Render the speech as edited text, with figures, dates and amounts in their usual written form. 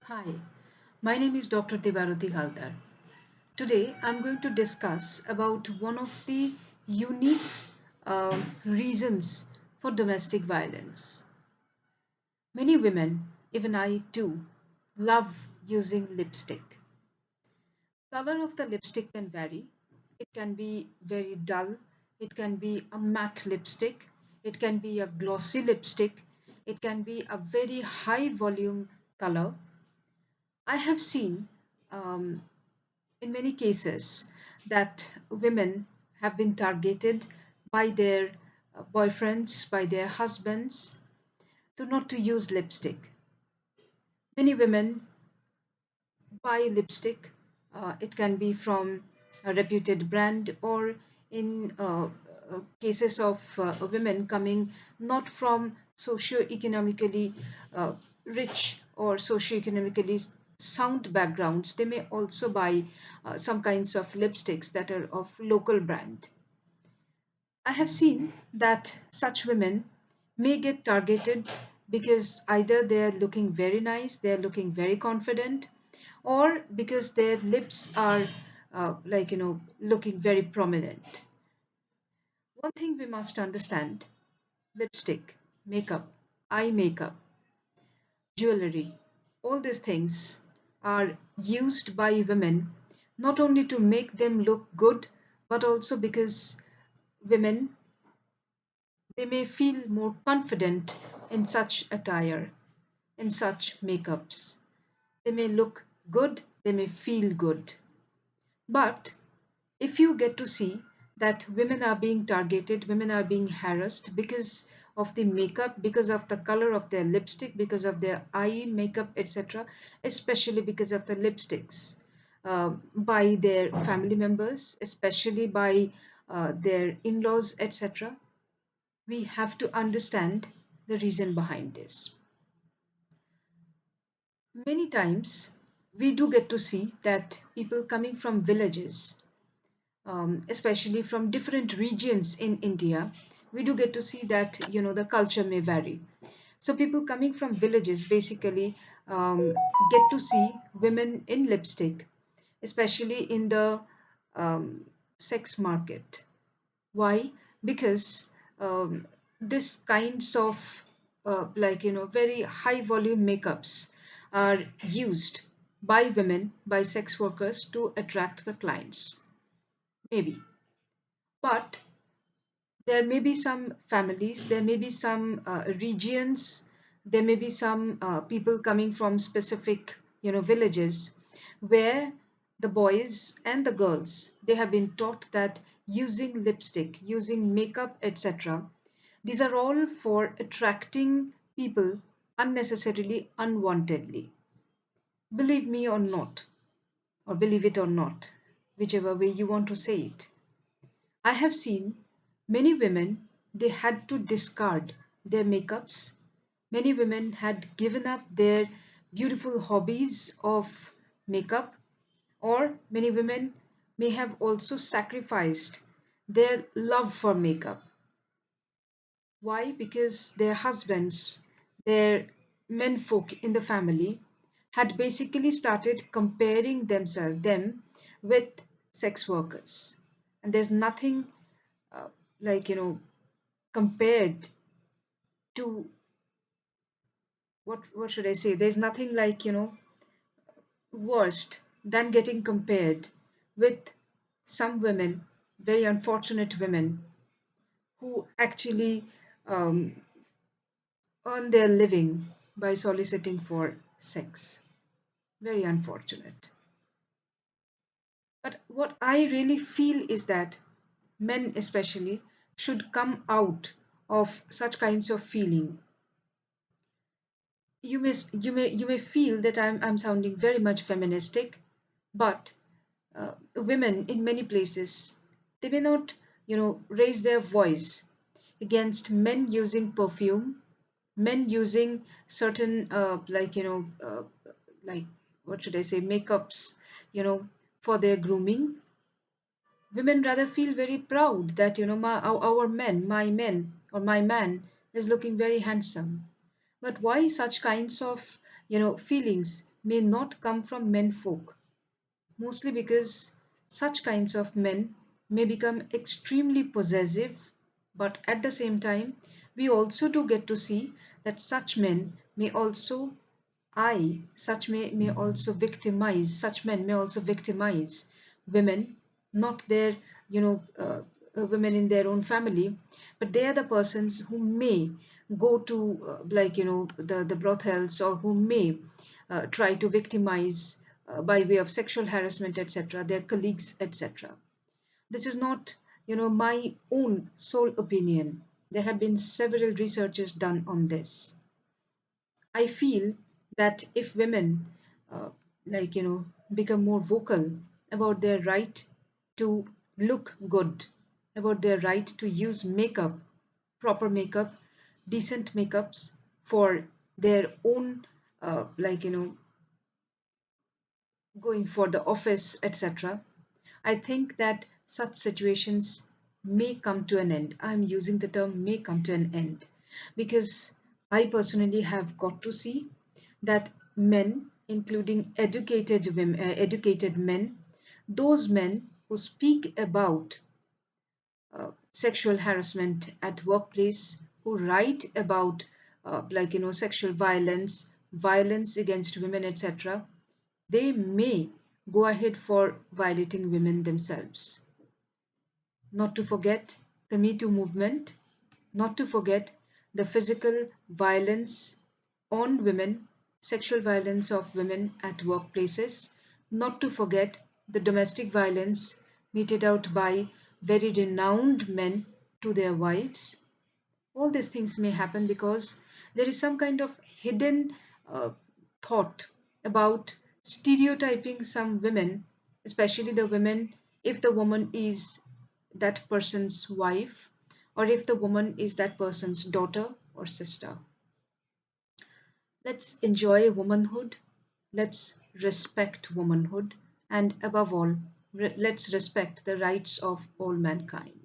Hi, my name is Dr. Debarati Haldar. Today I'm going to discuss about one of the unique reasons for domestic violence. Many women, even I too, love using lipstick. Color of the lipstick can vary. It can be very dull, it can be a matte lipstick, it can be a glossy lipstick, it can be a very high volume color. I have seen um, in many cases that women have been targeted by their boyfriends, by their husbands, to not to use lipstick. Many women buy lipstick. It can be from a reputed brand or in cases of women coming not from socio-economically uh, rich or socio-economically sound backgrounds. They may also buy some kinds of lipsticks that are of local brand. I have seen that such women may get targeted because either they're looking very nice, they're looking very confident, or because their lips are looking very prominent. One thing we must understand: lipstick, makeup, eye makeup, jewelry, all these things are used by women not only to make them look good, but also because women, they may feel more confident in such attire, in such makeups. They may look good, they may feel good. But if you get to see that women are being targeted, women are being harassed because of the makeup, because of the color of their lipstick, because of their eye makeup, etc., especially because of the lipsticks, by their family members, especially by their in laws, etc., we have to understand the reason behind this. Many times, we do get to see that people coming from villages, especially from different regions in India, we do get to see that the culture may vary. So people coming from villages basically get to see women in lipstick, especially in the sex market. Why? Because this kinds of very high volume makeups are used by women, by sex workers to attract the clients. Maybe. But there may be some families, there may be some regions, there may be some people coming from specific villages where the boys and the girls, they have been taught that using lipstick, using makeup, etc., these are all for attracting people unnecessarily, unwantedly. Believe me or not, or believe it or not, whichever way you want to say it, I have seen many women, they had to discard their makeups. Many women had given up their beautiful hobbies of makeup, or many women may have also sacrificed their love for makeup. Why? Because their husbands, their menfolk in the family, had basically started comparing them with sex workers. And there's nothing uh, compared to what should I say? There's nothing worst than getting compared with some women, very unfortunate women, who actually um, earn their living by soliciting for sex. Very unfortunate. But what I really feel is that men, especially, should come out of such kinds of feeling. You may feel that I'm sounding very much feministic, but women in many places, they may not raise their voice against men using perfume, men using certain like what should I say, makeups, for their grooming. Women rather feel very proud that our men, my men or my man is looking very handsome. But why such kinds of feelings may not come from men folk, mostly because such kinds of men may become extremely possessive, but at the same time, we also do get to see that such men may also such men may also victimize women, not their, you know, women in their own family, but they are the persons who may go to the brothels, or who may try to victimize by way of sexual harassment, etc., their colleagues, etc. This is not, my own sole opinion. There have been several researches done on this. I feel that if women, uh, become more vocal about their right to look good, about their right to use makeup, proper makeup, decent makeups for their own, going for the office, etc., I think that such situations may come to an end. I'm using the term may come to an end because I personally have got to see that men, including educated men, those men who speak about sexual harassment at workplace, who write about sexual violence, violence against women, etc., they may go ahead for violating women themselves. Not to forget the Me Too movement, not to forget the physical violence on women, sexual violence of women at workplaces, not to forget the domestic violence meted out by very renowned men to their wives. All these things may happen because there is some kind of hidden uh, thought about stereotyping some women, especially the women, if the woman is that person's wife, or if the woman is that person's daughter or sister. Let's enjoy womanhood, let's respect womanhood, and above all, let's respect the rights of all mankind.